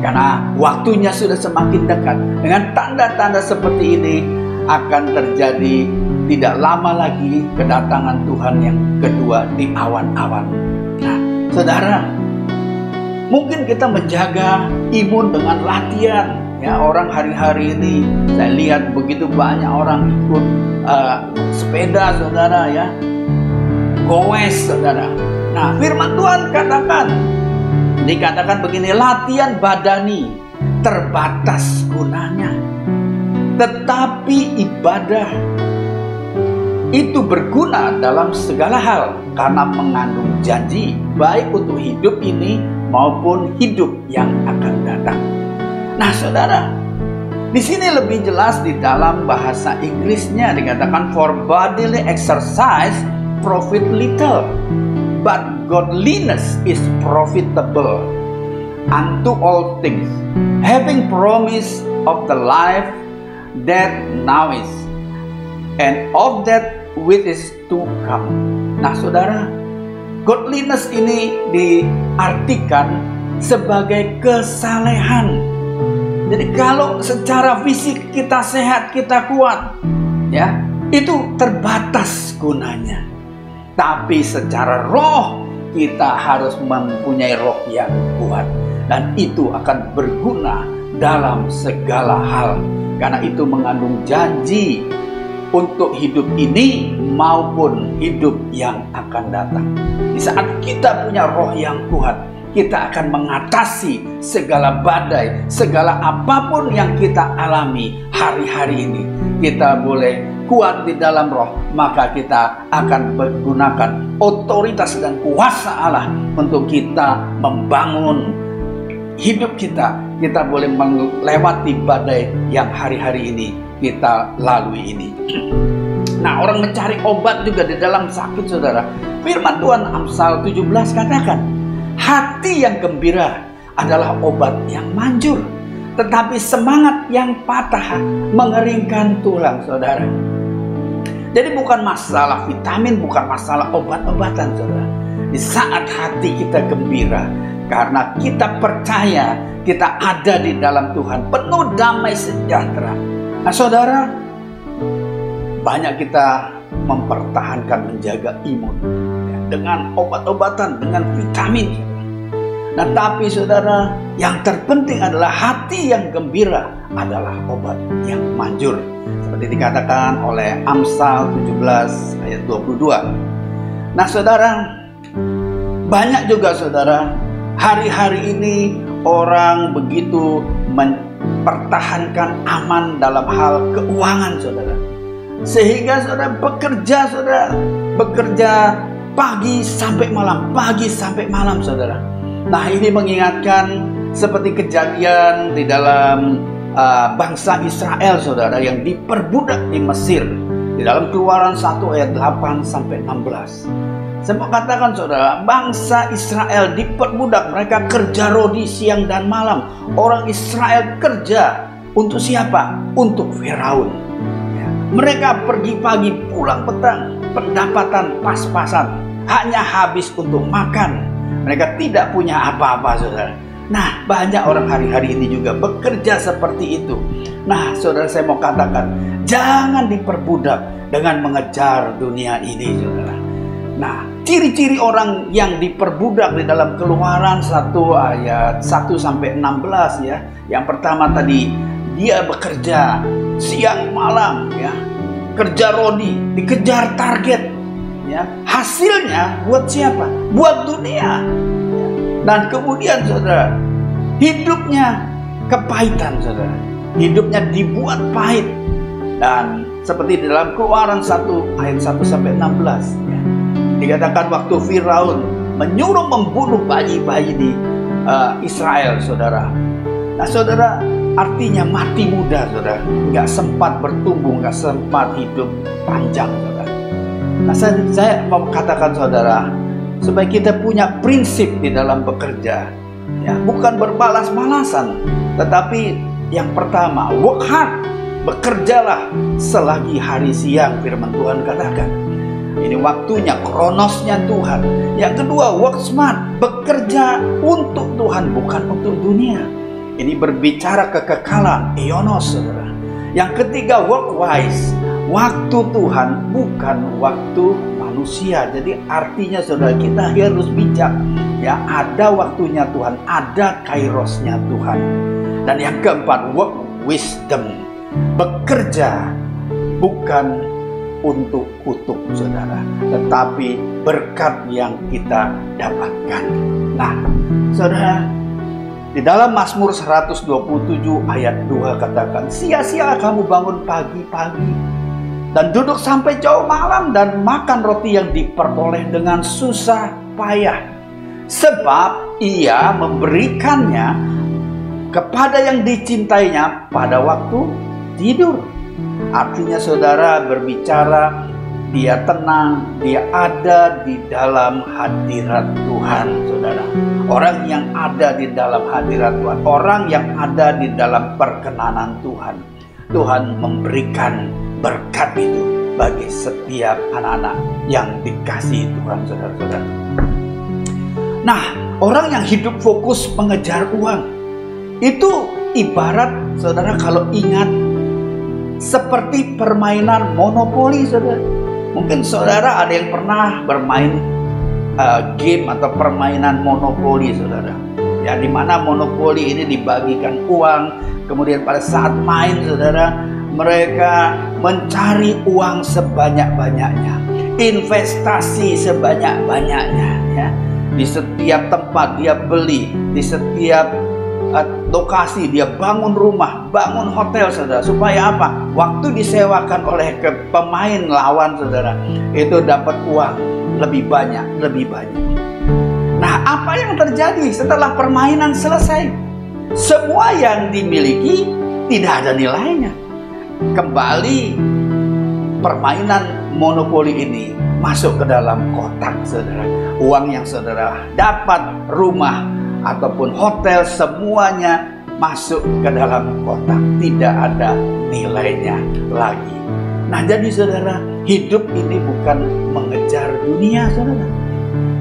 karena waktunya sudah semakin dekat. Dengan tanda-tanda seperti ini akan terjadi tidak lama lagi kedatangan Tuhan yang kedua di awan-awan. Nah, saudara, mungkin kita menjaga imun dengan latihan. Ya, orang hari-hari ini saya lihat begitu banyak orang ikut sepeda, saudara, ya, goes, saudara. Nah, firman Tuhan dikatakan begini, latihan badani terbatas gunanya, tetapi ibadah itu berguna dalam segala hal karena mengandung janji baik untuk hidup ini maupun hidup yang akan datang. Nah, saudara, di sini lebih jelas di dalam bahasa Inggrisnya dikatakan, for bodily exercise profit little, but godliness is profitable unto all things, having promise of the life that now is, and of that which is to come. Nah, saudara, godliness ini diartikan sebagai kesalehan. Jadi kalau secara fisik kita sehat, kita kuat, ya, itu terbatas gunanya. Tapi secara roh kita harus mempunyai roh yang kuat, dan itu akan berguna dalam segala hal, karena itu mengandung janji untuk hidup ini maupun hidup yang akan datang. Di saat kita punya roh yang kuat, kita akan mengatasi segala badai, segala apapun yang kita alami hari-hari ini. Kita boleh kuat di dalam roh, maka kita akan menggunakan otoritas dan kuasa Allah untuk kita membangun hidup kita. Kita boleh melewati badai yang hari-hari ini kita lalui ini. Nah, orang mencari obat juga di dalam sakit, saudara. Firman Tuhan Amsal 17 katakan, hati yang gembira adalah obat yang manjur, tetapi semangat yang patah mengeringkan tulang, saudara. Jadi bukan masalah vitamin, bukan masalah obat-obatan, saudara. Di saat hati kita gembira, karena kita percaya kita ada di dalam Tuhan, penuh damai sejahtera. Nah, saudara, banyak kita mempertahankan menjaga imun dengan obat-obatan, dengan vitamin. Nah, tapi saudara, yang terpenting adalah hati yang gembira adalah obat yang manjur. Seperti dikatakan oleh Amsal 17 ayat 22. Nah, saudara, banyak juga, saudara, hari-hari ini orang begitu mempertahankan aman dalam hal keuangan, saudara. Sehingga saudara bekerja pagi sampai malam, saudara. Nah, ini mengingatkan seperti kejadian di dalam bangsa Israel, saudara, yang diperbudak di Mesir. Di dalam Keluaran 1 ayat 8 sampai 16. Saya mau katakan, saudara, bangsa Israel diperbudak, mereka kerja rodi siang dan malam. Orang Israel kerja untuk siapa? Untuk Firaun. Mereka pergi pagi, pulang petang, pendapatan pas-pasan, hanya habis untuk makan. Mereka tidak punya apa-apa, saudara. Nah, banyak orang hari-hari ini juga bekerja seperti itu. Nah, saudara, saya mau katakan, jangan diperbudak dengan mengejar dunia ini, saudara. Nah, ciri-ciri orang yang diperbudak di dalam Keluaran 1 ayat 1 sampai 16 ya. Yang pertama tadi, dia bekerja siang malam ya. Kerja rodi, dikejar target ya. Hasilnya buat siapa? Buat dunia. Dan kemudian saudara, hidupnya kepahitan, saudara. Hidupnya dibuat pahit. Dan seperti di dalam Keluaran 1 ayat 1 sampai 16 ya. Dikatakan waktu Firaun menyuruh membunuh bayi-bayi di Israel, saudara. Nah, saudara, artinya mati muda, saudara. Nggak sempat bertumbuh, nggak sempat hidup panjang, saudara. Nah, saya mau katakan, saudara, supaya kita punya prinsip di dalam bekerja, ya, bukan berbalas-balasan, tetapi yang pertama, work hard, bekerjalah selagi hari siang, firman Tuhan katakan. Ini waktunya, kronosnya Tuhan. Yang kedua, work smart, bekerja untuk Tuhan, bukan untuk dunia. Ini berbicara kekekalan, eonos, saudara. Yang ketiga, work wise, waktu Tuhan, bukan waktu manusia. Jadi artinya, saudara, kita harus bijak. Ya, ada waktunya Tuhan, ada kairosnya Tuhan. Dan yang keempat, work wisdom, bekerja bukan untuk kutuk, saudara, tetapi berkat yang kita dapatkan. Nah, saudara, di dalam Mazmur 127 ayat 2 katakan, sia-sia kamu bangun pagi-pagi dan duduk sampai jauh malam dan makan roti yang diperoleh dengan susah payah, sebab ia memberikannya kepada yang dicintainya pada waktu tidur. Artinya, saudara, berbicara dia tenang, dia ada di dalam hadirat Tuhan, saudara. Orang yang ada di dalam hadirat Tuhan, orang yang ada di dalam perkenanan Tuhan, Tuhan memberikan berkat itu bagi setiap anak-anak yang dikasihi Tuhan, saudara-saudara. Nah, orang yang hidup fokus mengejar uang, itu ibarat, saudara, kalau ingat, seperti permainan monopoli, saudara. Mungkin saudara ada yang pernah bermain game atau permainan monopoli, saudara. Ya, di mana monopoli ini dibagikan uang, kemudian pada saat main, saudara, mereka mencari uang sebanyak-banyaknya, investasi sebanyak-banyaknya, ya. Di setiap tempat dia beli, di setiap lokasi dia bangun rumah, bangun hotel, saudara. Supaya apa? Waktu disewakan oleh pemain lawan, saudara, itu dapat uang lebih banyak, lebih banyak. Nah, apa yang terjadi setelah permainan selesai? Semua yang dimiliki tidak ada nilainya. Kembali permainan monopoli ini masuk ke dalam kotak, saudara. Uang yang saudara dapat, rumah ataupun hotel, semuanya masuk ke dalam kotak, tidak ada nilainya lagi. Nah, jadi saudara, hidup ini bukan mengejar dunia, saudara.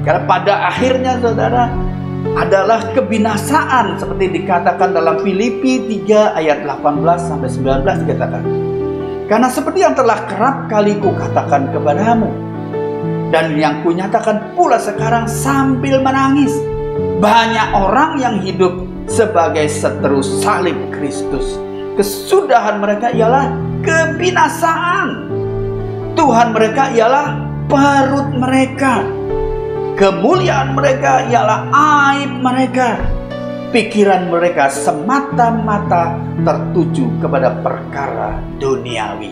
Karena pada akhirnya, saudara, adalah kebinasaan, seperti dikatakan dalam Filipi 3 ayat 18 sampai 19 dikatakan. Karena seperti yang telah kerap kali kukatakan kepadamu, dan yang kunyatakan pula sekarang sambil menangis, banyak orang yang hidup sebagai seteru salib Kristus. Kesudahan mereka ialah kebinasaan. Tuhan mereka ialah perut mereka. Kemuliaan mereka ialah aib mereka. Pikiran mereka semata-mata tertuju kepada perkara duniawi.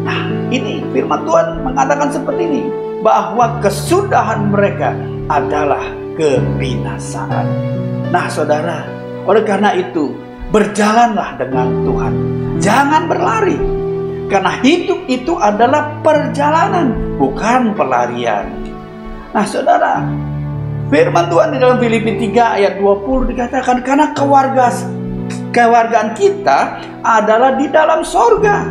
Nah, ini firman Tuhan mengatakan seperti ini, bahwa kesudahan mereka adalah kebinasaan. Nah, saudara, oleh karena itu, berjalanlah dengan Tuhan. Jangan berlari. Karena hidup itu adalah perjalanan, bukan pelarian. Nah, saudara, firman Tuhan di dalam Filipi 3 ayat 20 dikatakan, karena kewargaan kita adalah di dalam sorga.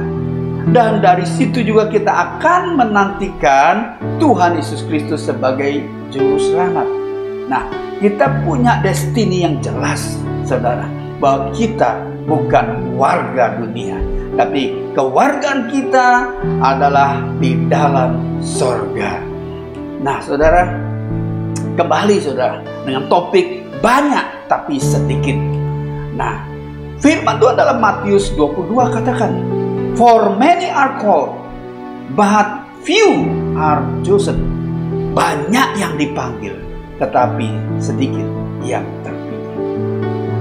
Dan dari situ juga kita akan menantikan Tuhan Yesus Kristus sebagai Juru Selamat. Nah, kita punya destiny yang jelas, saudara. bahwa kita bukan warga dunia, tapi kewargaan kita adalah di dalam sorga. Nah saudara, kembali saudara dengan topik banyak tapi sedikit. Nah, firman Tuhan dalam Matius 22 katakan, "For many are called, but few are chosen." Banyak yang dipanggil, tetapi sedikit yang terpilih.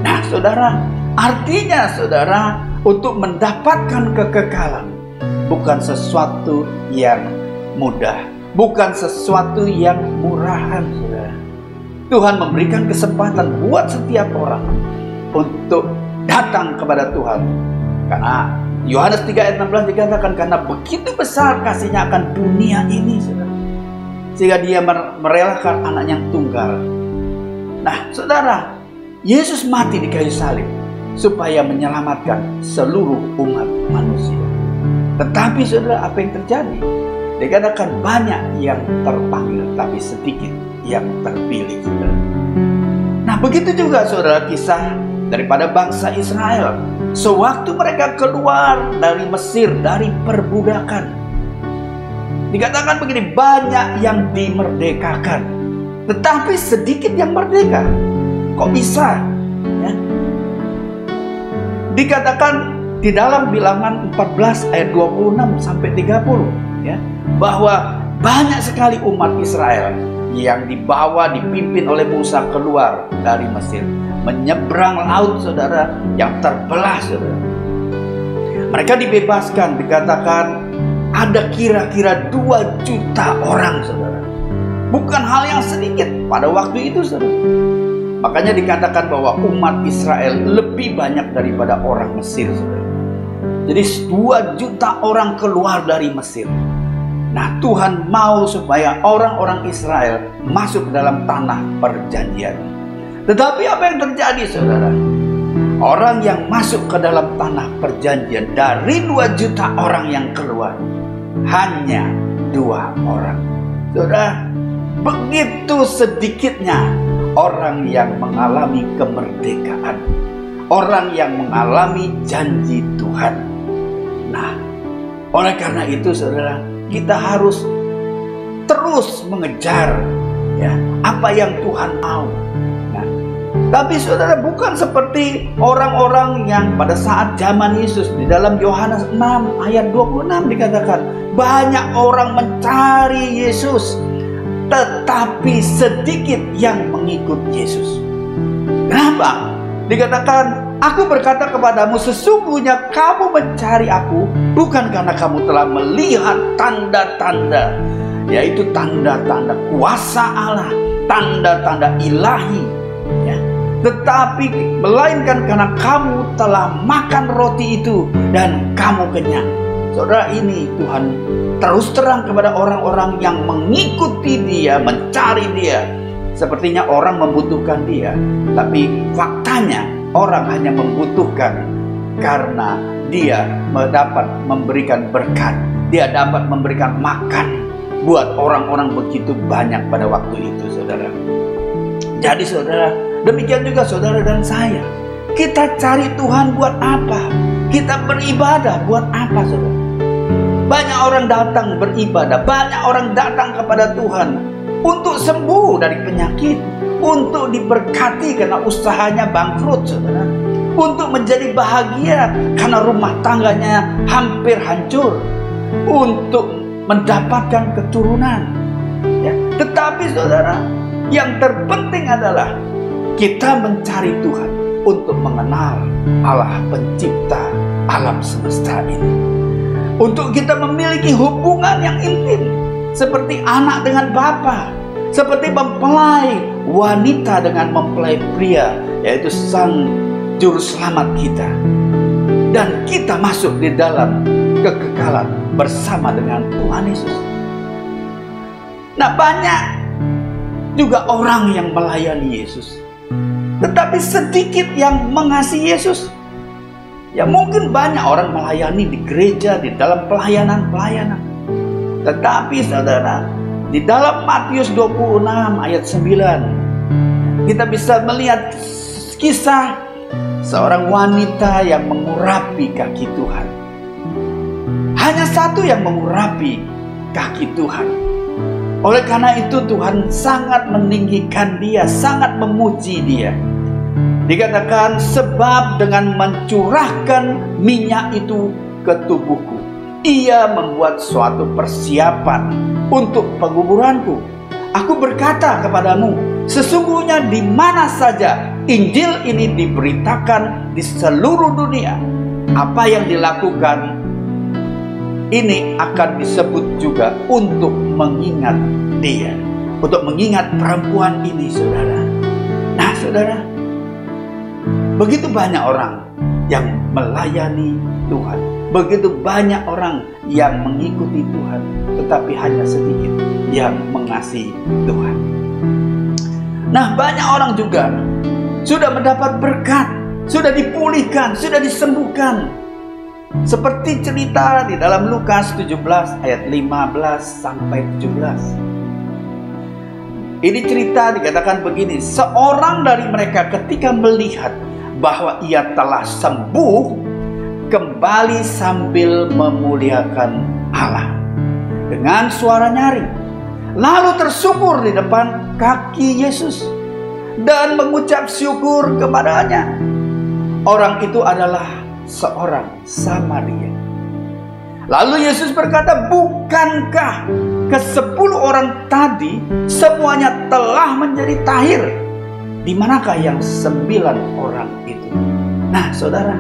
Nah saudara, artinya saudara, untuk mendapatkan kekekalan bukan sesuatu yang mudah, bukan sesuatu yang murahan saudara. Tuhan memberikan kesempatan buat setiap orang untuk datang kepada Tuhan. Karena Yohanes 3 ayat 16 dikatakan, karena begitu besar kasihnya akan dunia ini saudara, sehingga dia merelakan anak yang tunggal. Nah saudara, Yesus mati di kayu salib supaya menyelamatkan seluruh umat manusia. Tetapi saudara, apa yang terjadi? Dikatakan banyak yang terpanggil, tapi sedikit yang terpilih saudara. Nah begitu juga saudara kisah daripada bangsa Israel. Sewaktu mereka keluar dari Mesir, dari perbudakan, dikatakan begini, banyak yang dimerdekakan, tetapi sedikit yang merdeka. Kok bisa? Ya. Dikatakan di dalam Bilangan 14 ayat 26 sampai 30 ya, bahwa banyak sekali umat Israel yang dipimpin oleh Musa keluar dari Mesir, menyeberang laut saudara yang terbelah saudara. Mereka dibebaskan, dikatakan ada kira-kira 2 juta orang saudara. Bukan hal yang sedikit pada waktu itu saudara. Makanya dikatakan bahwa umat Israel lebih banyak daripada orang Mesir saudara. Jadi 2 juta orang keluar dari Mesir. Nah Tuhan mau supaya orang-orang Israel masuk ke dalam tanah perjanjian. Tetapi apa yang terjadi saudara? Orang yang masuk ke dalam tanah perjanjian dari 2 juta orang yang keluar, hanya 2 orang. Saudara, begitu sedikitnya orang yang mengalami kemerdekaan, orang yang mengalami janji Tuhan. Nah, oleh karena itu saudara, kita harus terus mengejar ya apa yang Tuhan mau. Nah, tapi saudara, bukan seperti orang-orang yang pada saat zaman Yesus. Di dalam Yohanes 6 ayat 26 dikatakan, banyak orang mencari Yesus, tetapi sedikit yang mengikut Yesus. Kenapa? Dikatakan, aku berkata kepadamu, sesungguhnya kamu mencari aku bukan karena kamu telah melihat tanda-tanda, yaitu tanda-tanda kuasa Allah, tanda-tanda ilahi ya. Tetapi melainkan karena kamu telah makan roti itu dan kamu kenyang. Saudara, ini Tuhan terus terang kepada orang-orang yang mengikuti Dia, mencari Dia. Sepertinya orang membutuhkan Dia, tapi faktanya orang hanya membutuhkan karena Dia dapat memberikan berkat, Dia dapat memberikan makan buat orang-orang begitu banyak pada waktu itu saudara. Jadi saudara, demikian juga saudara dan saya. Kita cari Tuhan buat apa? Kita beribadah buat apa saudara? Banyak orang datang beribadah, banyak orang datang kepada Tuhan untuk sembuh dari penyakit, untuk diberkati karena usahanya bangkrut saudara, untuk menjadi bahagia karena rumah tangganya hampir hancur, untuk mendapatkan keturunan ya. Tetapi saudara, yang terpenting adalah kita mencari Tuhan untuk mengenal Allah pencipta alam semesta ini, untuk kita memiliki hubungan yang intim seperti anak dengan bapa, seperti mempelai wanita dengan mempelai pria, yaitu sang juru selamat kita. Dan kita masuk di dalam kekekalan bersama dengan Tuhan Yesus. Nah, banyak juga orang yang melayani Yesus, tetapi sedikit yang mengasihi Yesus. Ya mungkin banyak orang melayani di gereja, di dalam pelayanan-pelayanan. Tetapi saudara, di dalam Matius 26 ayat 9 kita bisa melihat kisah seorang wanita yang mengurapi kaki Tuhan. Hanya satu yang mengurapi kaki Tuhan. Oleh karena itu Tuhan sangat meninggikan dia, sangat memuji dia. Dikatakan, sebab dengan mencurahkan minyak itu ke tubuhku, ia membuat suatu persiapan untuk penguburanku. Aku berkata kepadamu, sesungguhnya di mana saja Injil ini diberitakan di seluruh dunia, apa yang dilakukan ini akan disebut juga untuk mengingat dia, untuk mengingat perempuan ini, saudara. Nah, saudara, begitu banyak orang yang melayani Tuhan, begitu banyak orang yang mengikuti Tuhan, tetapi hanya sedikit yang mengasihi Tuhan. Nah, banyak orang juga sudah mendapat berkat, sudah dipulihkan, sudah disembuhkan. Seperti cerita di dalam Lukas 17 ayat 15 sampai 17. Ini cerita dikatakan begini, seorang dari mereka ketika melihat bahwa ia telah sembuh, kembali sambil memuliakan Allah dengan suara nyaring, lalu tersungkur di depan kaki Yesus dan mengucap syukur kepadanya. Orang itu adalah seorang Samaria. Lalu Yesus berkata, bukankah ke-10 orang tadi semuanya telah menjadi tahir? Di manakah yang 9 orang itu? Nah, saudara,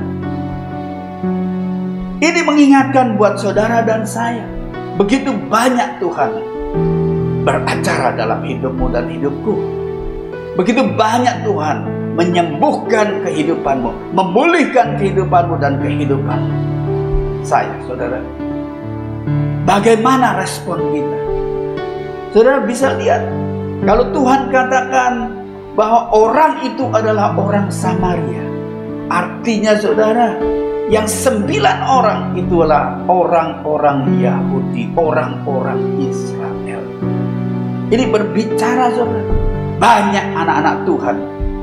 ini mengingatkan buat saudara dan saya, begitu banyak Tuhan beracara dalam hidupmu dan hidupku. Begitu banyak Tuhan menyembuhkan kehidupanmu, memulihkan kehidupanmu dan kehidupan saya, saudara. Bagaimana respon kita? Saudara bisa lihat, kalau Tuhan katakan bahwa orang itu adalah orang Samaria, artinya saudara, yang 9 orang itulah orang-orang Yahudi, orang-orang Israel. Ini berbicara, saudara, banyak anak-anak Tuhan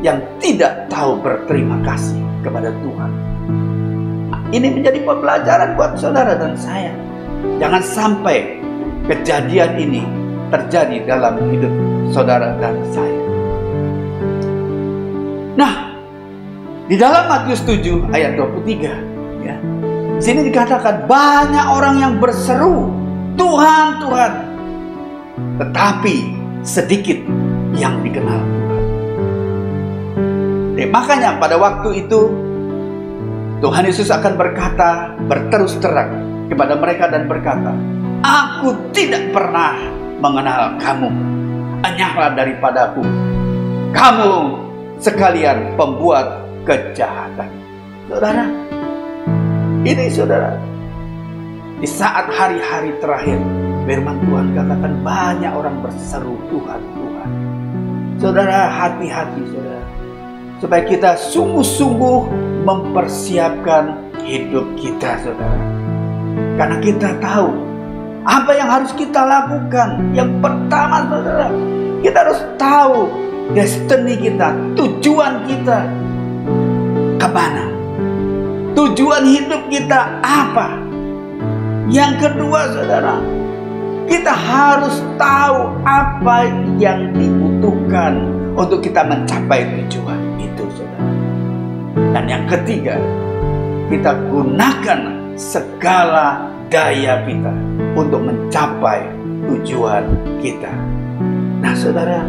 yang tidak tahu berterima kasih kepada Tuhan. Nah, ini menjadi pembelajaran buat saudara dan saya. Jangan sampai kejadian ini terjadi dalam hidup saudara dan saya. Nah, di dalam Matius 7 ayat 23, ya, di sini dikatakan banyak orang yang berseru, Tuhan, Tuhan, tetapi sedikit yang dikenal Tuhan. Makanya pada waktu itu Tuhan Yesus akan berkata, berterus terang kepada mereka dan berkata, aku tidak pernah mengenal kamu, enyahlah daripadaku, kamu sekalian pembuat kejahatan. Saudara, ini saudara, di saat hari-hari terakhir, firman Tuhan katakan banyak orang berseru Tuhan, Tuhan. Saudara, hati-hati saudara, supaya kita sungguh-sungguh mempersiapkan hidup kita, saudara. Karena kita tahu apa yang harus kita lakukan. Yang pertama, saudara, kita harus tahu destiny kita, tujuan kita kemana, tujuan hidup kita apa. Yang kedua, saudara, kita harus tahu apa yang dibutuhkan untuk kita mencapai tujuan itu, saudara. Dan yang ketiga, kita gunakan segala daya kita untuk mencapai tujuan kita. Nah, saudara,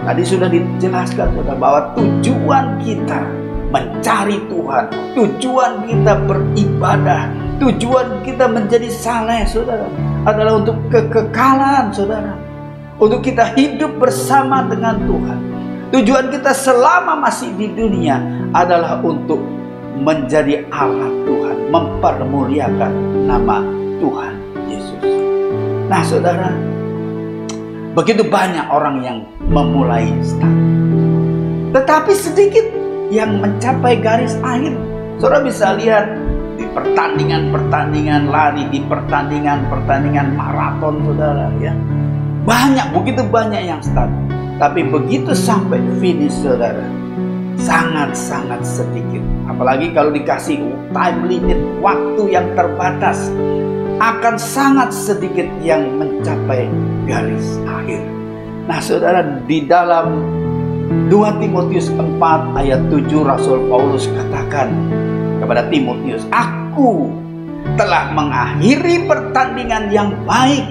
tadi sudah dijelaskan, saudara, bahwa tujuan kita mencari Tuhan, tujuan kita beribadah, tujuan kita menjadi saleh, saudara, adalah untuk kekekalan, saudara. Untuk kita hidup bersama dengan Tuhan. Tujuan kita selama masih di dunia adalah untuk menjadi alat Tuhan, mempermuliakan nama Tuhan Yesus. Nah, saudara, begitu banyak orang yang memulai start, tetapi sedikit yang mencapai garis akhir. Saudara bisa lihat di pertandingan-pertandingan lari, di pertandingan-pertandingan maraton, saudara, ya. Begitu banyak yang start. Tapi begitu sampai finish, saudara, sangat-sangat sedikit. Apalagi kalau dikasih time limit, waktu yang terbatas, akan sangat sedikit yang mencapai garis akhir. Nah saudara, di dalam 2 Timotius 4 ayat 7 Rasul Paulus katakan kepada Timotius, aku telah mengakhiri pertandingan yang baik,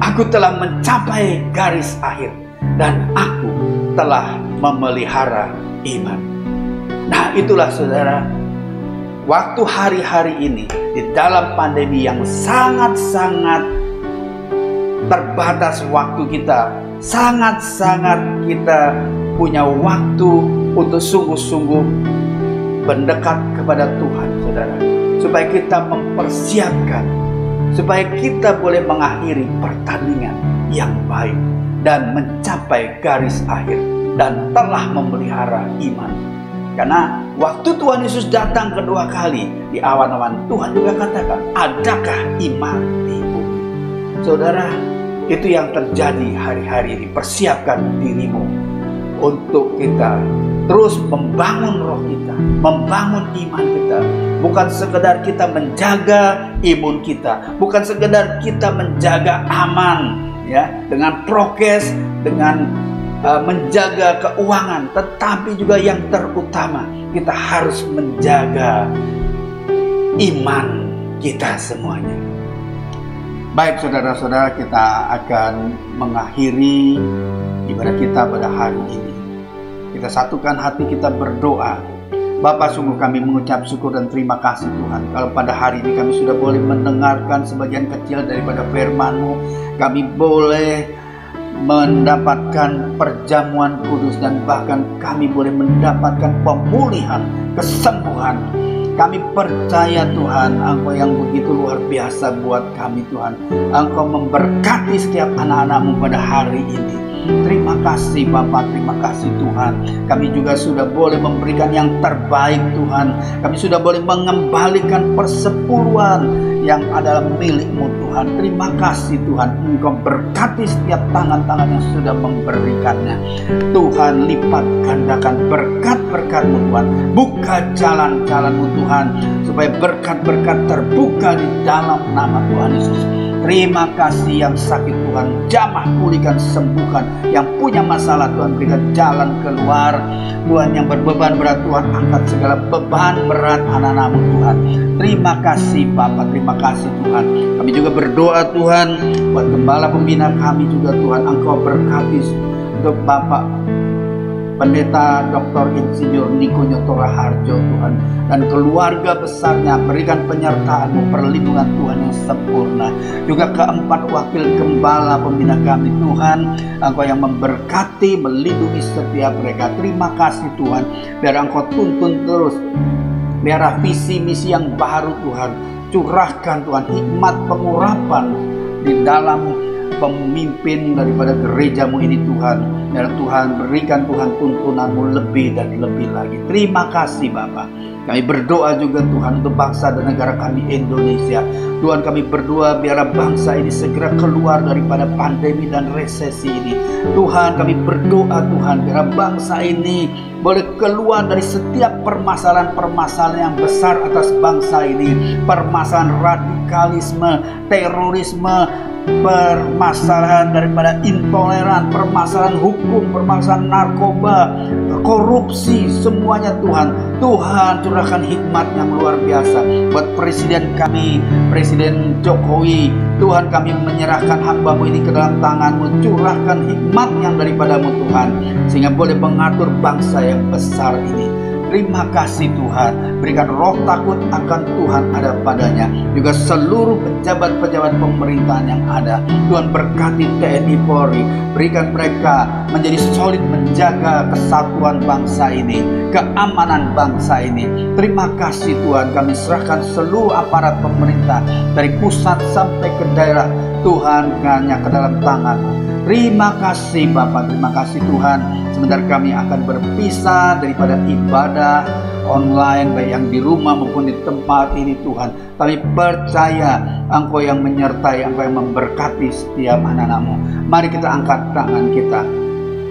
aku telah mencapai garis akhir, dan aku telah memelihara iman. Nah itulah saudara, waktu hari-hari ini di dalam pandemi yang sangat-sangat terbatas waktu kita, sangat-sangat kita punya waktu untuk sungguh-sungguh mendekat kepada Tuhan saudara, supaya kita mempersiapkan, supaya kita boleh mengakhiri pertandingan yang baik dan mencapai garis akhir, dan telah memelihara iman. Karena waktu Tuhan Yesus datang kedua kali di awan-awan, Tuhan juga katakan, adakah iman di bumi? Saudara, itu yang terjadi hari-hari ini. Persiapkan dirimu untuk kita terus membangun roh kita, membangun iman kita. Bukan sekedar kita menjaga imun kita, bukan sekedar kita menjaga aman ya dengan prokes, dengan menjaga keuangan, tetapi juga yang terutama kita harus menjaga iman kita semuanya. Baik saudara-saudara, kita akan mengakhiri ibadah kita pada hari ini. Kita satukan hati, kita berdoa. Bapa, sungguh kami mengucap syukur dan terima kasih Tuhan, kalau pada hari ini kami sudah boleh mendengarkan sebagian kecil daripada firman-Mu. Kami boleh mendapatkan perjamuan kudus, dan bahkan kami boleh mendapatkan pemulihan, kesembuhan. Kami percaya Tuhan, Engkau yang begitu luar biasa buat kami Tuhan. Engkau memberkati setiap anak-anak-Mu pada hari ini. Terima kasih Bapa, terima kasih Tuhan. Kami juga sudah boleh memberikan yang terbaik Tuhan. Kami sudah boleh mengembalikan persepuluhan yang adalah milik-Mu Tuhan. Terima kasih Tuhan, Engkau berkati setiap tangan-tangan yang sudah memberikannya. Tuhan, lipat gandakan berkat-berkat-Mu Tuhan. Buka jalan-jalan-Mu Tuhan, supaya berkat-berkat terbuka di dalam nama Tuhan Yesus. Terima kasih, yang sakit Tuhan jamah pulihkan, sembuhkan. Yang punya masalah Tuhan berikan jalan keluar. Tuhan, yang berbeban berat Tuhan angkat segala beban berat anak-anak-Mu Tuhan. Terima kasih Bapa, terima kasih Tuhan. Kami juga berdoa Tuhan buat gembala pembina kami juga Tuhan. Engkau berkati untuk Bapak Pendeta Dr. Insinyur Niko Nyoto Raharjo Tuhan, dan keluarga besarnya. Berikan penyertaan-Mu, perlindungan Tuhan yang sempurna. Juga keempat wakil gembala pembina kami Tuhan, Engkau yang memberkati, melindungi setiap mereka. Terima kasih Tuhan, biar Engkau tuntun terus, biar visi misi yang baru Tuhan. Curahkan Tuhan hikmat pengurapan di dalam pemimpin daripada gereja-Mu ini Tuhan. Dan Tuhan, berikan Tuhan tuntunan-Mu lebih dan lebih lagi. Terima kasih Bapa. Kami berdoa juga Tuhan untuk bangsa dan negara kami Indonesia. Tuhan, kami berdoa biarlah bangsa ini segera keluar daripada pandemi dan resesi ini. Tuhan, kami berdoa Tuhan biarlah bangsa ini boleh keluar dari setiap permasalahan-permasalahan yang besar atas bangsa ini. Permasalahan radikalisme, terorisme, permasalahan daripada intoleran, permasalahan hukum, permasalahan narkoba, korupsi, semuanya Tuhan. Tuhan, curahkan hikmat yang luar biasa buat presiden kami, Presiden Jokowi. Tuhan, kami menyerahkan hamba-Mu ini ke dalam tangan-Mu. Curahkan hikmat yang daripada-Mu Tuhan, sehingga boleh mengatur bangsa yang besar ini. Terima kasih Tuhan, berikan roh takut akan Tuhan ada padanya. Juga seluruh pejabat-pejabat pemerintahan yang ada. Tuhan, berkati TNI Polri, berikan mereka menjadi solid menjaga kesatuan bangsa ini, keamanan bangsa ini. Terima kasih Tuhan, kami serahkan seluruh aparat pemerintah dari pusat sampai ke daerah Tuhan, hanya ke dalam tangan-Mu. Terima kasih Bapa, terima kasih Tuhan. Sebentar kami akan berpisah daripada ibadah online, baik yang di rumah maupun di tempat ini Tuhan. Kami percaya Engkau yang menyertai, Engkau yang memberkati setiap anak-anak-Mu. Mari kita angkat tangan kita.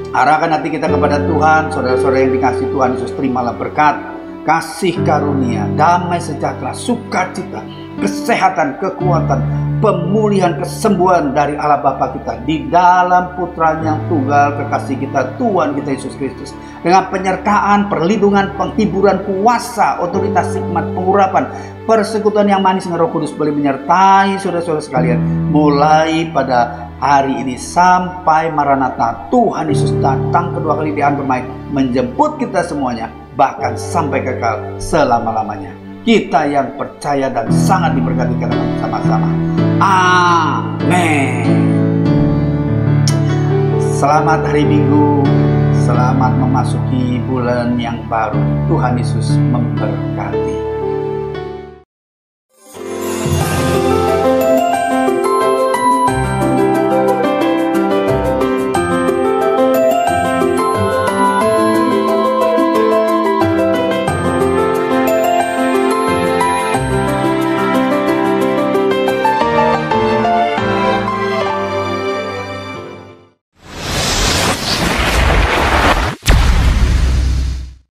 Arahkan hati kita kepada Tuhan. Saudara-saudara yang dikasihi Tuhan Yesus, terimalah berkat, kasih karunia, damai sejahtera, sukacita, kesehatan, kekuatan, pemulihan, kesembuhan dari Allah Bapa kita di dalam Putranya yang tunggal kekasih kita, Tuhan kita Yesus Kristus. Dengan penyertaan, perlindungan, penghiburan, kuasa, otoritas, hikmat, pengurapan, persekutuan yang manis dengan Roh Kudus boleh menyertai saudara-saudara sekalian, mulai pada hari ini sampai Maranatha, Tuhan Yesus datang kedua kali di akhir bermain, menjemput kita semuanya, bahkan sampai kekal selama-lamanya. Kita yang percaya dan sangat diberkati karena bersama-sama. Amin. Selamat hari Minggu, selamat memasuki bulan yang baru. Tuhan Yesus memberkati.